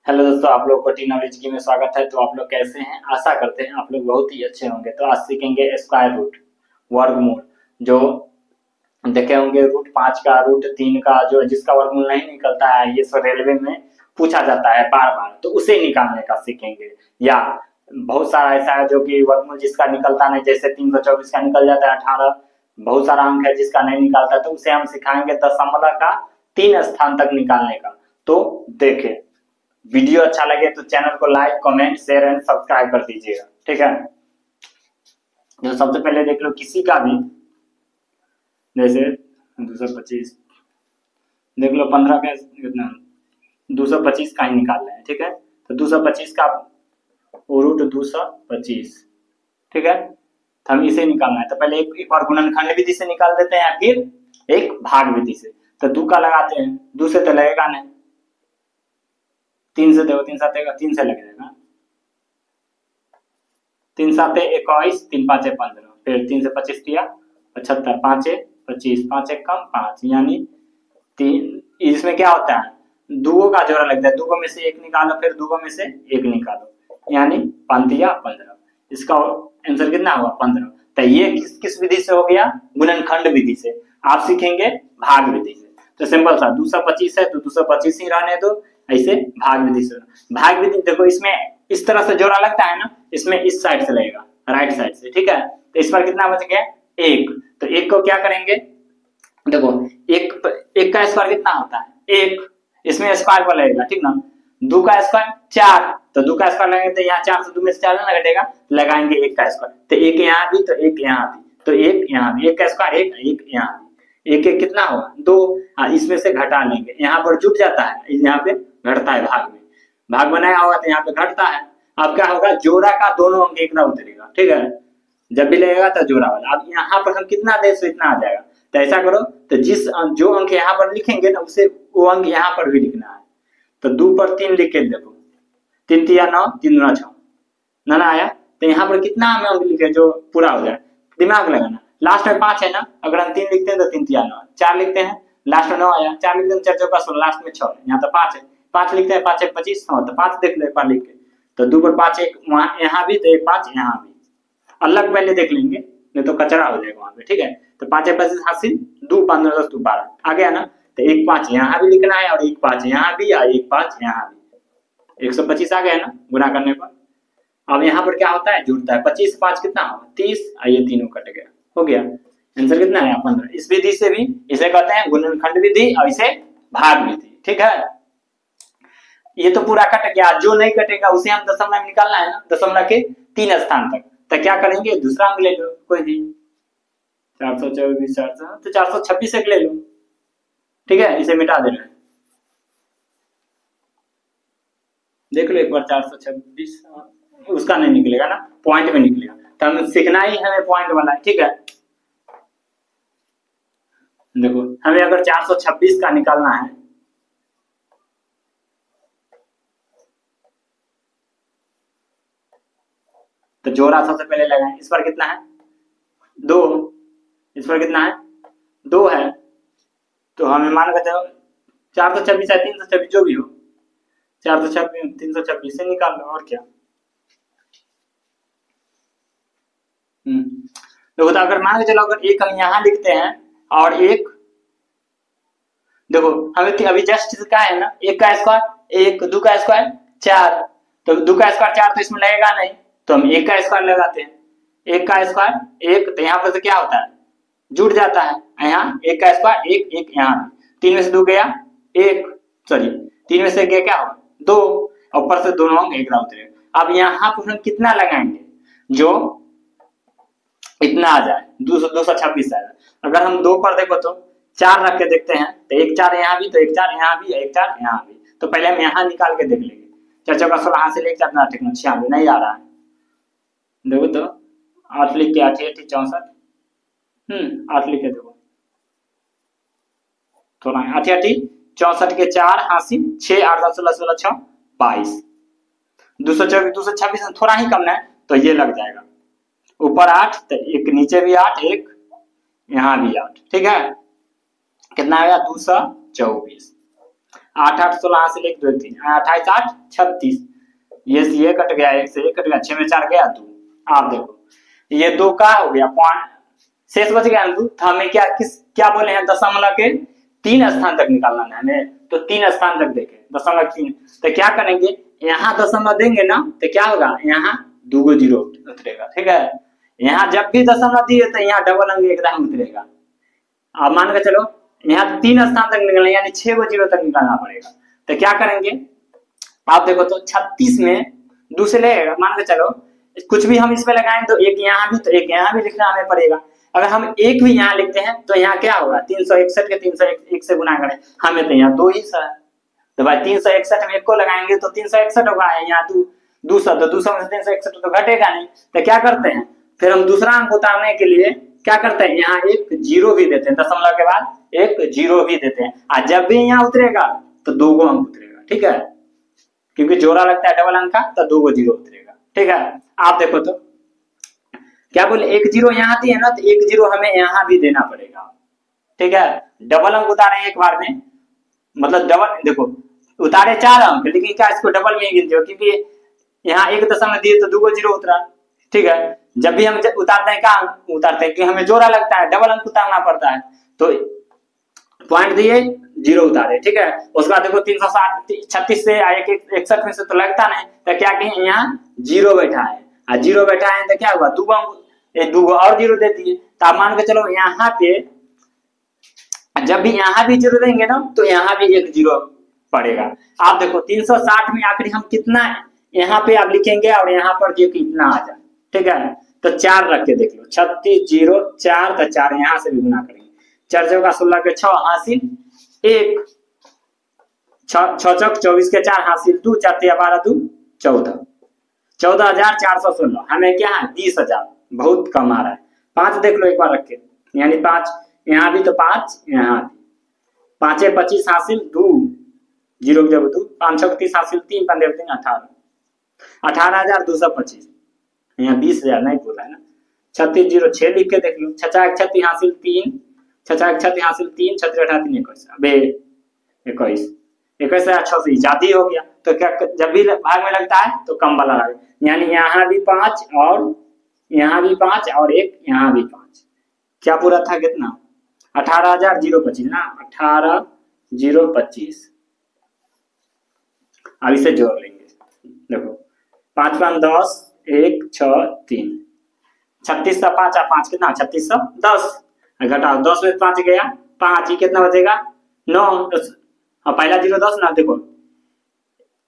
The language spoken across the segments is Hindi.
हेलो दोस्तों, आप लोग को टी नॉलेज की में स्वागत है। तो आप लोग कैसे हैं? आशा करते हैं आप लोग बहुत ही अच्छे होंगे। तो आज सीखेंगे स्क्वायर रूट, वर्गमूल। जो देखे होंगे रूट 5 का, रूट 3 का, जो जिसका वर्गमूल नहीं निकलता है, ये सब रेलवे में पूछा जाता है बार बार, तो उसे निकालने का सीखेंगे। या बहुत सारा ऐसा है जो कि वर्गमूल जिसका निकलता नहीं, जैसे 324 का निकल जाता है 18। बहुत सारा अंक है जिसका नहीं निकालता, तो उसे हम सिखाएंगे दशमलव का 3 स्थान तक निकालने का। तो देखें, वीडियो अच्छा लगे तो चैनल को like, comment, share and subscribe कर दीजिएगा, ठीक है। जो सबसे पहले देख लो किसी का भी, जैसे 225 देख लो, 15 का कितना, 225 का ही निकाल रहे हैं, ठीक है। तो 225 का रूट 225, ठीक है। तो हम इसे निकालना है, तो पहले एक बार गुणनखंड विधि से निकाल देते हैं, फिर एक भाग विधि से। तो 2 का लगाते हैं, 2 से तो लगेगा नहीं, 3 से देखो, 3 7 3 से लग जाएगा, 3 7 21, 3 5 15, फिर 3 से 25 किया 75, 5 25, 5 कम 5, यानी 3। इसमें क्या होता है, दुगो का जोड़ा लगता है, दुगो में से एक निकालो, फिर दुगो में से एक निकालो, यानी 5 या 15। इसका आंसर कितना हुआ? 15। तो ये किस किस विधि से हो गया? गुणनखंड विधि से। आप सीखेंगे भाग विधि से। तो सिंपल सा 225 है तो 225 ही रहने दो, ऐसे भाग विधि से। भाग विधि देखो, इसमें इस तरह से जोड़ा लगता है ना, इसमें इस साइड से लगेगा, राइट साइड से, ठीक है। तो इस पर कितना बच गया? एक। तो एक को क्या करेंगे, देखो, एक का स्क्वायर कितना होता है? एक। इसमें स्क्वायर पर लगेगा, ठीक ना। 2 का स्क्वायर 4, तो 2 का स्क्वायर लगाएंगे तो यहाँ 4 से 2 में से 4 ना घटेगा, लगाएंगे 1 का स्क्वायर, तो एक यहाँ भी, तो एक यहाँ भी, तो एक यहाँ भी, 1 का स्क्वायर 1, एक यहाँ भी, एक एक कितना होगा? 2। इसमें से घटा लेंगे, यहाँ पर जुट जाता है, यहाँ पे घटता है, भाग में भाग बनाया होगा तो यहाँ पे घटता है। अब क्या होगा, जोड़ा का दोनों अंक एक ना उतरेगा, ठीक है। जब भी लगेगा तो जोड़ा वाला। अब यहाँ पर हम कितना दे सो इतना आ जाएगा, तो ऐसा करो, तो जो अंक यहाँ पर लिखेंगे ना, उसे वो अंक यहाँ पर भी लिखना है। तो 2 पर 3 लिख के देखो, 3 तिया 9, 3 दूना 6, ना आया। तो यहाँ पर कितना हमें अंक लिखे जो पूरा हो जाए, दिमाग लगाना। लास्ट में 5 है ना, अगर हम 3 लिखते हैं तो 3 तिया 9, 4 लिखते हैं, लास्ट में 9 आया, 4 लिखते हैं, 4 चौका 16, लास्ट में 6, यहाँ तो 5 है, 5 लिखते हैं, 5 1 25, तो 5 देख लो एक बार लिख के। तो 2 पर 5 1 वहां यहाँ भी, तो एक 5 यहाँ भी, अलग पहले देख लेंगे, नहीं तो कचरा हो जाएगा वहां पे, ठीक है। तो 5 25 हासिल, 2 15 10 2 12 आ गया ना। तो एक 5 यहाँ भी लिखना है, और एक 5 यहाँ भी, या एक 5 यहाँ भी, 125 आ गया ना गुना करने पर। अब यहाँ पर क्या होता है, जुड़ता है, 25 से 5 कितना होगा? 30, ये तीनों कट गया, हो गया। आंसर कितना है? 15। इस विधि से भी, इसे कहते हैं गुणनखंड विधि, और इसे भाग विधि, ठीक है। ये तो पूरा कट गया, जो नहीं कटेगा उसे हम दशमलव में निकालना है ना, दशमलव के 3 स्थान तक। तो क्या करेंगे, दूसरा अंक ले लो कोई भी, 424, 400, तो 426 एक ले लो, ठीक है। इसे मिटा देना, देख लो एक बार, 426 उसका नहीं निकलेगा ना, पॉइंट में निकलेगा। तो हमें सीखना ही हमें पॉइंट वाला, ठीक है। देखो, हमें अगर 426 का निकालना है, तो जोड़ा सबसे पहले लगाएं। इस पर कितना है? 2। इस पर कितना है? 2 है। तो हमें मान के चलो 426 है, 326 जो भी हो, 426 326 से निकाल लो, और क्या। देखो, तो अगर मान के चलो, अगर एक हम यहाँ लिखते हैं और एक, देखो हमें अभी जस्ट का है ना, 1 का स्क्वायर 1, 2 का स्क्वायर 4, तो 2 का स्क्वायर 4 तो इसमें लगेगा नहीं, तो हम 1 का स्क्वायर लगाते हैं। 1 का स्क्वायर 1, तो यहाँ पर से क्या होता है, जुड़ जाता है, यहाँ 1 का स्क्वायर 1 1 यहाँ भी, 3 में से 2 गया 1, सॉरी 3 में से गया क्या होगा? 2, ऊपर से दोनों अंक एक ना उतरेगा। अब यहाँ पर हम कितना लगाएंगे, जो इतना आ जाए, 226 आएगा। अगर हम 2 पर देखो तो 4 रख के देखते हैं, तो 1 4 यहाँ भी, तो 1 4 यहाँ भी, 1 4 यहाँ भी। तो पहले हम यहाँ निकाल के देख लेंगे, 4 चौका 16 हाथ से लेके 4 ठीक ना, 96 नहीं आ रहा है। देखो तो 8 लिख के 8 8 64, 8 लिख के देखो, थोड़ा 8 8 64 के 4 हासिल 6 8 10 16 16 6 22, 224 226 थोड़ा ही कम है, तो ये लग जाएगा। ऊपर 8, तो एक नीचे भी 8, एक यहाँ भी 8, ठीक है। कितना आएगा? 224। 8 8 16 हासिल 1 2 1 3 28 8 36। ये कट गया, 1 से 1 कट गया, 6 में 4 गया 2। आप देखो ये 2 का हो गया पॉइंट, शेष बच गया 2। तो हमें क्या बोले हैं, दशमलव के 3 स्थान तक निकालना है हमें। तो 3 स्थान तक देखे, दशमलव 3। तो क्या करेंगे, यहाँ दशमलव देंगे ना तो क्या होगा, यहाँ 2 गो जीरो उतरेगा। ठीक है, यहाँ जब भी दशमलव दिए तो यहाँ डबल अंक एकदम उतरेगा। अब मान के चलो यहाँ 3 स्थान तक निकलना, यानी 6 गो जीरो तक निकालना पड़ेगा। तो क्या करेंगे, आप देखो तो 36 में दूसरे मान के चलो कुछ भी हम इसमें लगाएं तो एक यहाँ भी तो एक यहाँ भी लिखना हमें पड़ेगा। अगर हम एक भी यहाँ लिखते हैं तो यहाँ क्या होगा, 361 के 301 से गुना करें, हमें तो यहाँ 2 ही सा है। तो भाई 361 में 1 को लगाएंगे तो 361 होगा, यहाँ 200 तो 200 में 361 तो घटेगा नहीं। तो क्या करते हैं, फिर हम दूसरा अंक उतारने के लिए क्या करते हैं, यहाँ एक जीरो भी देते हैं, दशमलव के बाद एक जीरो भी देते हैं। और जब भी यहाँ उतरेगा तो 2 गो अंक उतरेगा। ठीक है, क्योंकि जोड़ा लगता है डबल अंक का, तो 2 गो जीरो उतरेगा। ठीक है, आप देखो तो क्या बोले, 1 जीरो यहाँ दिए ना, तो 1 जीरो हमें यहाँ भी देना पड़ेगा। ठीक है, डबल अंक उतारे एक बार में, मतलब डबल देखो उतारे 4 अंक, लेकिन क्या इसको डबल में ही गिनते हो, क्योंकि यहाँ 1 दशमलव दिए तो 2 गो जीरो उतरा। ठीक है, जब भी हम उतारते हैं, क्या उतारते हैं कि हमें जोड़ा लगता है, डबल अंक उतारना पड़ता है। तो पॉइंट दिए जीरो उतारे। ठीक है, उसके बाद देखो 336 से 61 में से तो लगता नहीं, तो क्या कहें, यहाँ जीरो बैठा है, और जीरो बैठा है तो क्या हुआ, 2 गो और जीरो दे दिए। तो आप मान के चलो यहाँ पे जब भी यहाँ भी जीरो देंगे ना तो यहाँ भी 1 जीरो पड़ेगा। आप देखो 360 में आखिरी हम कितना यहाँ पे आप लिखेंगे और यहाँ पर जो कितना आ जाए। ठीक है, तो 4 रख के देख लो, 36 0 4, तो 4 यहाँ से भी गुना करेंगे, 4 चौका 16 के 6 हासिल 1, 6 चौक 24 के 4 हासिल 2, 4 तिया 12 2 14, 14,416। हमें क्या है, 20,000, बहुत कम आ रहा है। 5 देख लो एक बार रख के, यानी 5 यहाँ भी तो 5 यहाँ भी, 5 25 हासिल 2, 0 जब 2, 5 6 30 हासिल 3, 15 3 18, 18,225। यहाँ 20,000 नहीं बोला है ना। 36 0 6 लिख के देख लो, 6 36 हासिल 3, 6 36 हासिल 3, 36 18 3 21, अबे 21 6 से ज्यादा हो गया। तो क्या जब भी भाग में लगता है तो कम वाला लगे, यानी यहाँ भी 5 और यहाँ भी 5 और एक यहाँ भी 5, क्या पूरा था कितना, 18,025 ना, 18,025। अब इसे जोड़ लेंगे, देखो 5 5 10 1 6 3, 36 का 5 5 कितना, 36 10, घटाओ 10 में 5 गया 5, ही कितना बचेगा 9। और पहला जीरो 10 ना, देखो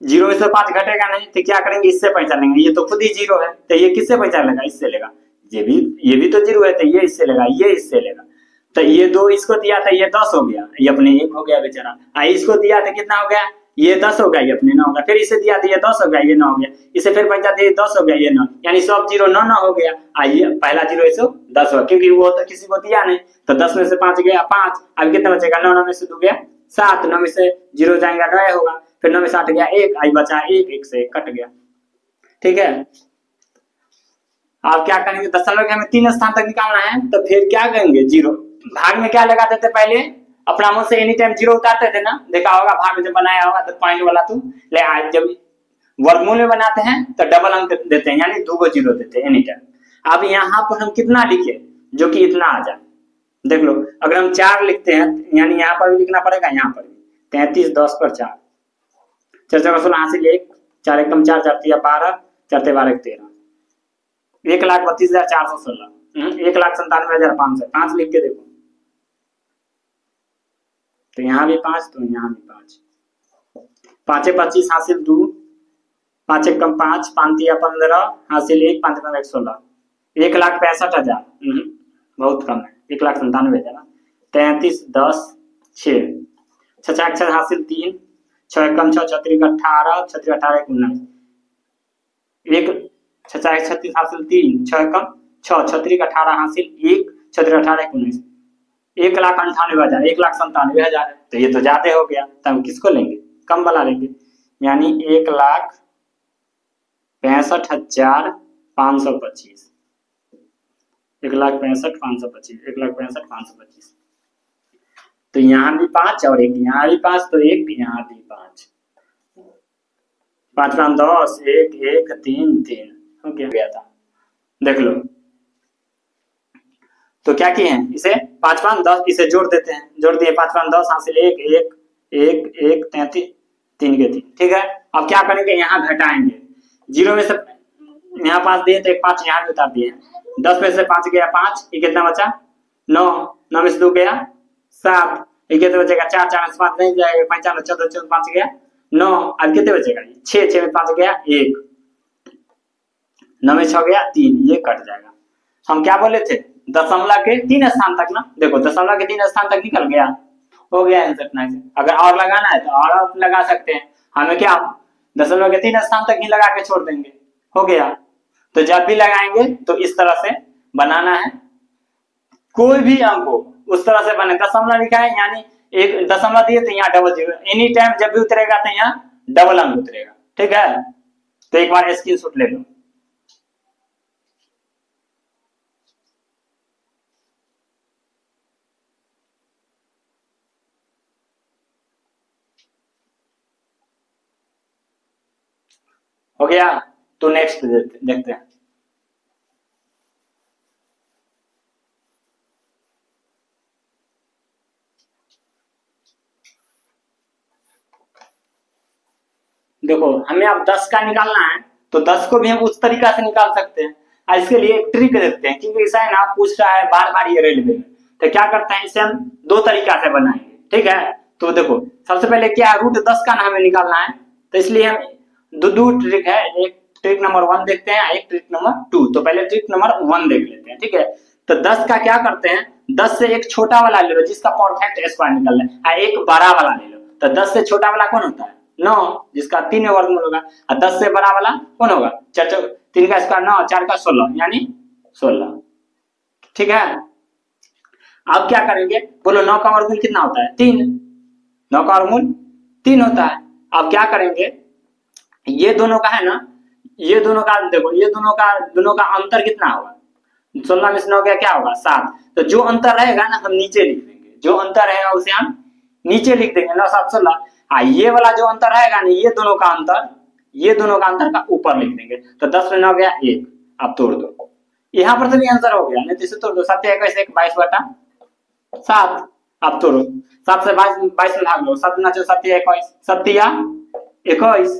जीरो में से 5 घटेगा नहीं, तो क्या करेंगे, इससे पहचान लेंगे, ये तो खुद ही जीरो है, तो ये किससे पहचान लेगा, इससे लेगा। ये भी तो जीरो है, तो ये इससे लेगा, ये इससे लेगा। तो ये 2 इसको दिया था, ये 10 हो गया, ये अपने 1 हो गया बेचारा। इसको दिया था कितना हो गया, ये 10 हो गया, ये अपने 9 हो गया। फिर इसे दिया था, ये 10 हो गया, ये 9 हो गया। इसे फिर पहचान दिया 10 हो गया, ये 9, यानी सब जीरो 9 9 हो गया। ये पहला जीरो इसो 10 हो, क्योंकि वो तो किसी को दिया नहीं, तो 10 में से 5 गया 5, अब कितना बचेगा 9 9 में से 2 गया 7, 9 में से जीरो जाएगा 9 होगा, फिर 9 में से 8 गया 1, आई बचा 1, 1 से कट गया। ठीक है, आप क्या करेंगे, दशमलव के हमें 3 स्थान तक निकालना है, तो फिर क्या करेंगे, जीरो भाग में क्या लगाते थे, पहले अपना मुंह से एनी टाइम जीरो उतारते थे ना, देखा होगा भाग में जब बनाया होगा तो पॉइंट वाला तो ले आए, जब वर्गमूल में बनाते हैं तो डबल अंक देते हैं, यानी 2 गो जीरो देते हैं एनी टाइम। अब यहाँ पर हम कितना लिखे, जो कि इतना आ जाए, देख लो अगर हम 4 लिखते हैं, यानी यहाँ पर भी लिखना पड़ेगा, यहाँ पर भी 33 10 पर 4, 4 4 16 हासिल 1, 4 1 4 4 3 12, 4 12 13, 1,32,416, 1,97,500, 5 लिख के देखो, तो यहाँ भी 5, तो यहाँ भी 5, 5 25 हासिल 2, 5 1 5, 5 3 15 हासिल 1, 5 15 16, 1,65,000, बहुत कम है, 1,97,000, 33 10 6, 6 6 हासिल 3, 6 1 6 6 3 18, 6 18 19, 1 6 36 हासिल 3, 6 1 6 6 3 18 हासिल 1, 6 18 19, 1,98,000, 1,97,000 है, तो ये तो ज्यादा हो गया, तो हम किसको लेंगे, कम वाला लेंगे, यानी 1,65,525, 1,65,525, 1,65,525। तो यहाँ भी 5 और एक यहाँ भी 5, तो एक यहाँ भी 5, 5 5 10, 1 1 3 3 हो गया था। देख लो, तो क्या किए हैं, इसे 5 5 10 इसे जोड़ देते हैं, जोड़ दिए 5 5 10 हासिल 1 1 1 1 33 3 के 3। ठीक है, अब क्या करेंगे, यहाँ घटाएंगे, 0 में से यहाँ 5 दिए तो एक 5 यहाँ भी उतार दिए, 10 में से 5 गया 5, ये कितना बचा 9, 9 में से 2 गया 7, ये कितने बचेगा 4, 4 में से 5 नहीं जाएगा 5 4 14 14 5 गया 9, अब कितने बचेगा 6, 6 में 5 गया 1, 9 में 6 गया 3, ये कट जाएगा। हम क्या बोले थे, दशमलव के 3 स्थान तक ना, देखो दशमलव के 3 स्थान तक निकल गया, हो गया आंसर 9 से। अगर और लगाना है तो और लगा सकते हैं, हमें क्या दशमलव के 3 स्थान तक ही लगा के छोड़ देंगे, हो गया। तो जब भी लगाएंगे तो इस तरह से बनाना है, कोई भी अंक हो उस तरह से बने। दशमलव लिखा है यानी एक दशमलव दिए तो यहाँ डबल जीरो, एनी टाइम जब भी उतरेगा तो यहाँ डबल अंक उतरेगा। ठीक है, तो एक बार स्क्रीनशॉट ले लो। हो गया, तो नेक्स्ट देखते हैं। देखो हमें अब 10 का निकालना है, तो 10 को भी हम उस तरीका से निकाल सकते हैं। इसके लिए एक ट्रिक देखते हैं, क्योंकि ऐसा है ना, पूछ रहा है बार बार ये रेलवे में, तो क्या करते हैं, इसे हम 2 तरीका से बनाएंगे। ठीक है, तो देखो सबसे पहले क्या है, √10 का हमें निकालना है, तो इसलिए हम दो ट्रिक है, एक ट्रिक नंबर 1 देखते हैं, एक ट्रिक नंबर 2। तो पहले ट्रिक नंबर 1 देख लेते हैं। ठीक है, तो 10 का क्या करते हैं, 10 से एक छोटा वाला ले लो जिसका परफेक्ट स्क्वायर निकलना है, एक बड़ा वाला ले लो। तो 10 से छोटा वाला कौन होता है, 9, जिसका 3 वर्गमूल होगा, और 10 से बड़ा वाला कौन होगा, 3 का स्क्वायर 9, 4 का 16 यानी 16। ठीक है, अब क्या करेंगे, बोलो 9 का वर्गमूल कितना होता है, 3, 9 का वर्गमूल 3 होता है। अब क्या करेंगे, ये दोनों का है ना, ये दोनों का देखो, ये दोनों का अंतर कितना होगा, 16 में से 9 क्या होगा 7। तो जो अंतर रहेगा ना हम नीचे लिख देंगे, जो अंतर रहेगा उसे हम नीचे लिख देंगे, 9 7 16। ये वाला जो अंतर रहेगा ना, ये दोनों का अंतर का ऊपर लिख देंगे। तो 10 में 9 गया 1, आप तोड़ दो, यहाँ पर तो भी आंसर हो गया, नहीं तो इसे तोड़ दो, 7 21 1 22/7, आप तोड़ो, 7 से 22 में भाग लो, 7 9 7 21, 7 या 21,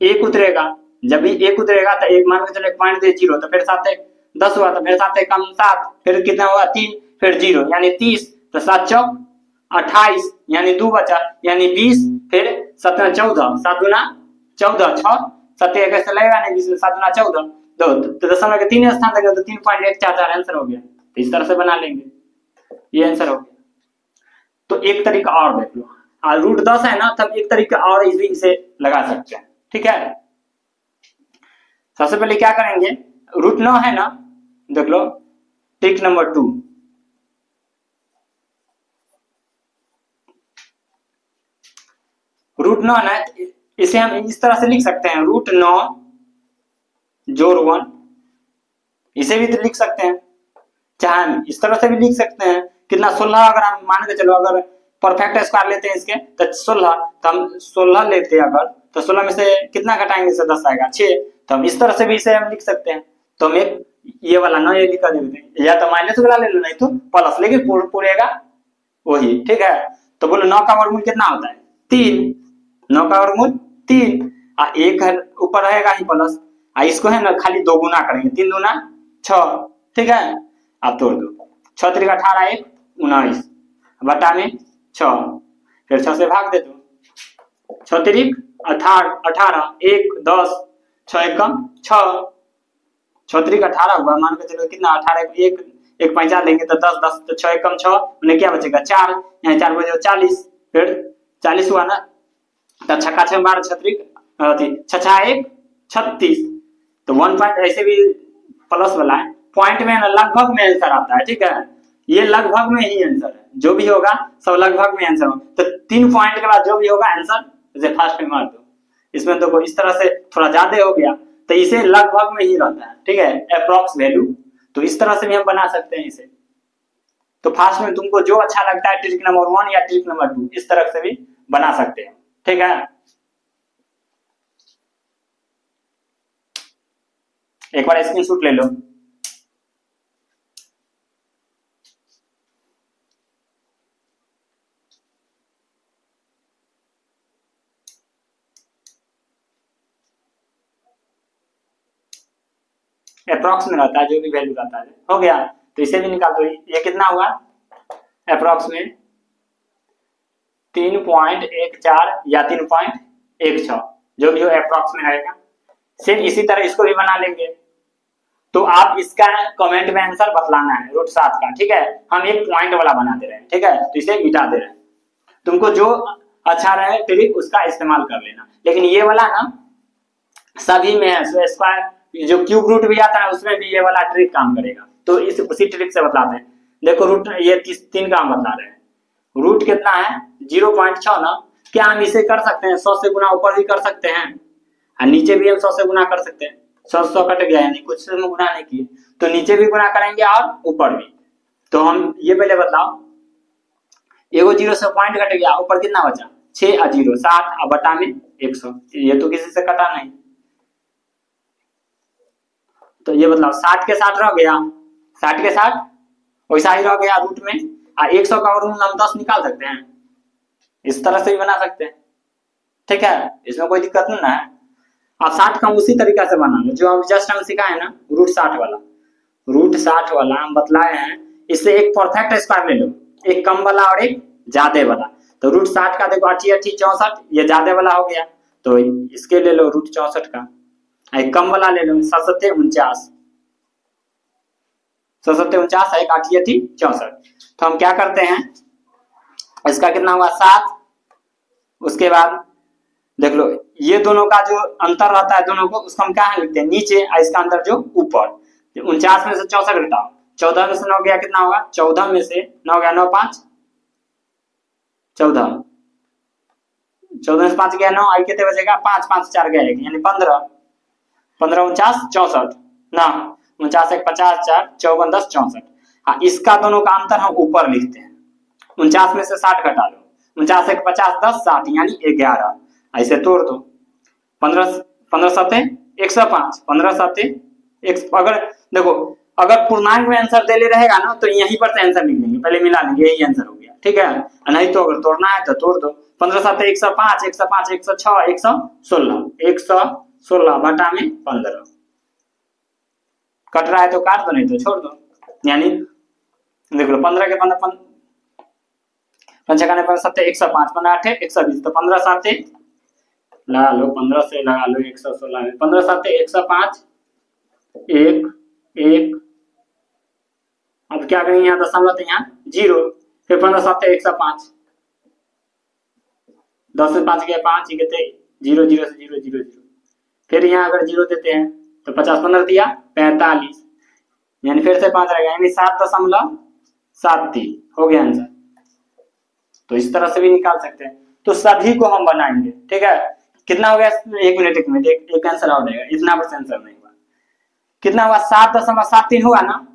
1 उतरेगा, जब भी 1 उतरेगा तो एक मान के चलो 1 पॉइंट दे 0, तो फिर 7 1 10 हुआ, तो फिर 7 1 कम 7, फिर कितना हुआ 3, फिर 0 यानी 30, तो 7 चौक 28 यानी 2 बचा यानी 20, फिर 7 14, 7 दूना 14, 6 7 21 से लगेगा नहीं, 20 में 7 दूना 14, तो दशमलव के 3 स्थान तक तो 3.144 आंसर हो गया। तो इस तरह से बना लेंगे, ये आंसर हो गया। तो एक तरीका और देख लो, √10 है ना, तब एक तरीका और इसे लगा सकते हैं। ठीक है, सबसे पहले क्या करेंगे, √9 है ना, देख लो ट्रिक नंबर 2, √9 है, इसे हम इस तरह से लिख सकते हैं, √9 जोड़ 1, इसे भी तो लिख सकते हैं, चाहे हम इस तरह से भी लिख सकते हैं, कितना 16, अगर हम मान के चलो अगर परफेक्ट स्क्वायर लेते हैं इसके तो 16, तो हम 16 लेते हैं अगर, तो 16 में से कितना घटाएंगे, इससे 10 आएगा 6, तो हम इस तरह से भी इसे हम लिख सकते हैं। तो हम एक ये वाला ना ये लिखा देते हैं, या तो माइनस वाला ले लो नहीं तो प्लस, लेकिन पूरेगा वही। ठीक है, तो बोलो 9 का वर्गमूल कितना होता है 3, 9 का वर्गमूल 3, एक ऊपर रहेगा ही प्लस, इसको है ना खाली 2 गुना करेंगे, 3 दूना 6। ठीक है, आप तोड़ दो, 6 3 18 1 19 बटा में 6, फिर 6 से भाग दे दो, 6 3 18 1 10, 6 1 6, 6 3 18 हुआ, मान के चलो कितना 18 1 1 5 लेंगे तो 10 10, तो 6 1 6, उन्हें क्या बचेगा 4, यहाँ 4 बजे 40, फिर 40 हुआ ना, तो 6 6 12 36, 6 1 36, तो 1 पॉइंट ऐसे भी प्लस वाला है, पॉइंट में ना लगभग में आंसर आता है। ठीक है, ये लगभग में ही आंसर है, जो भी होगा सब लगभग में आंसर होगा। तो 3 पॉइंट के बाद जो भी होगा आंसर इसे फर्स्ट में मार दो, इसमें तो इस तरह से थोड़ा ज्यादा हो गया, तो इसे लगभग में ही रहता है। ठीक है, अप्रोक्स वैल्यू, तो इस तरह से भी हम बना सकते हैं इसे। तो फास्ट में तुमको जो अच्छा लगता है ट्रिक नंबर 1 या ट्रिक नंबर 2 इस तरह से भी बना सकते हैं, ठीक है। एक बार स्क्रीनशॉट ले लो। अप्रॉक्स में रहता है, जो भी वैल्यू रहता है। हो गया, तो इसे भी निकाल दो। ये कितना हुआ अप्रॉक्स में 3.14 या 3.16, जो भी हो अप्रॉक्स में रहेगा। सेम इसी तरह इसको भी बना लेंगे। तो आप इसका कमेंट में आंसर बतलाना है √7 का, ठीक है। हम एक पॉइंट वाला बना दे रहे हैं, ठीक है, तो इसे मिटा दे रहे हैं। तुमको जो अच्छा रहे ट्रिक उसका इस्तेमाल कर लेना। लेकिन ये वाला ना सभी में है, स्क्वायर जो क्यूब रूट भी आता है उसमें भी ये वाला ट्रिक काम करेगा। तो इस उसी ट्रिक से बतलाते हैं। देखो रूट ये 3 का हम बता रहे हैं। रूट कितना है 0.6 ना। क्या हम इसे कर सकते हैं 100 से गुना ऊपर भी कर सकते हैं और नीचे भी हम 100 से गुना कर सकते हैं। 100 कट गया यानी कुछ से गुना नहीं किए, तो नीचे भी गुना करेंगे और ऊपर भी। तो हम ये पहले बतलाओ, एगो 0 से पॉइंट कट गया, ऊपर कितना बचा 6 और 0 7 और बटा में 100। ये तो किसी से कटा नहीं, तो ये मतलब 60 के 60 रह गया, 60 के 60 वैसा ही रह गया रूट में। और 100 का वर्गमूल हम 10 निकाल सकते हैं, इस तरह से भी बना सकते हैं, ठीक है, इसमें कोई दिक्कत नहीं ना है। आप 60 का उसी तरीका से बना लो जो हम जस्ट हम सिखाए ना √60 वाला। √60 वाला हम बतलाए हैं, इससे एक परफेक्ट स्क्वायर ले लो, एक कम वाला और एक ज्यादा वाला। तो √60 का देखो 8 8 64, ये ज्यादा वाला हो गया, तो इसके ले लो √64 का। एक कम वाला ले लो 7 7 49, 7 7 49 है 8 8 64। तो हम क्या करते हैं, इसका कितना हुआ 7, उसके बाद देख लो ये दोनों का जो अंतर रहता है दोनों को, उसको हम क्या लिखते हैं नीचे, और इसका अंतर जो ऊपर। 49 में से 64 घटाओ, 14 में से 9 गया कितना होगा 14 में से 9 गया 9 5 14, 14 में से 5 गया 9, आई कितने बचेगा 5 5 4 गया यानी 15, 15 49 64 ना, 49 1 50 4 54 10 64। हाँ इसका दोनों का अंतर हम ऊपर लिखते हैं। 49 में से 60 घटा लो, 49 1 50 10 60 यानी 11, ऐसे तोड़ दो। 15 15 7 105, 15 7 1, अगर देखो अगर पूर्णांक में आंसर दे ले रहेगा ना तो यहीं पर से आंसर लिख देंगे, पहले मिला लेंगे, यही आंसर हो गया, ठीक है। नहीं तो अगर तोड़ना है तो तोड़ दो। 15 7 105 105 106 116, 116 बटा में 15। कट रहा है तो काट दो, नहीं तो छोड़ दो। यानी देख लो 15 के 15 पंचकाने 15 7 105, 15 8 120, तो 15 7 लगा लो, 15 से लगा लो 116 में 15 7 105 1 1। अब क्या करेंगे यहाँ दशमलव तो यहाँ 0, फिर 15 7 105, 10 से 5 गया 5, ये कहते 0 0 से 0 0 0। फिर यहाँ अगर 0 देते हैं तो 50 15 दिया 45, यानी फिर से 5 रहेगा, यानी 7.73 हो गया आंसर। तो इस तरह से भी निकाल सकते हैं। तो सभी को हम बनाएंगे, ठीक है। कितना हो गया 1 मिनट एक आंसर और रहेगा, इतना पर आंसर नहीं हुआ। कितना हुआ 7.73 हुआ ना,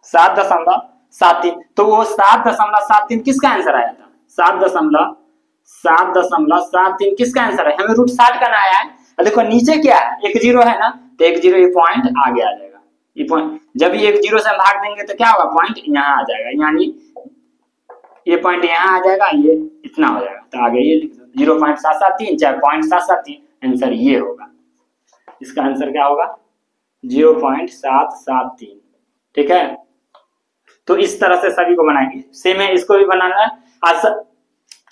7.73। तो वो 7.73 किसका आंसर आया था, 7.73 किसका आंसर है, हमें √60 का ना आया है। देखो नीचे क्या है 1 0 है ना, तो 1 0 ये पॉइंट आगे आ जाएगा। ये पॉइंट जब ये 1 0 से हम भाग देंगे तो क्या होगा पॉइंट यहाँ आ जाएगा, यानी ये पॉइंट यहाँ आ जाएगा, ये इतना हो जाएगा। तो आगे ये लिख दो 0.773 चाहे 0.773, आंसर ये होगा। इसका आंसर क्या होगा 0.773, ठीक है। तो इस तरह से सभी को बनाएंगे। सेम है इसको भी बनाना है।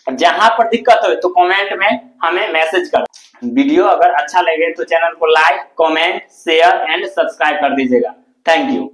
जहां पर दिक्कत हो तो कमेंट में हमें मैसेज कर। वीडियो अगर अच्छा लगे तो चैनल को like comment share and subscribe कर दीजिएगा। Thank you.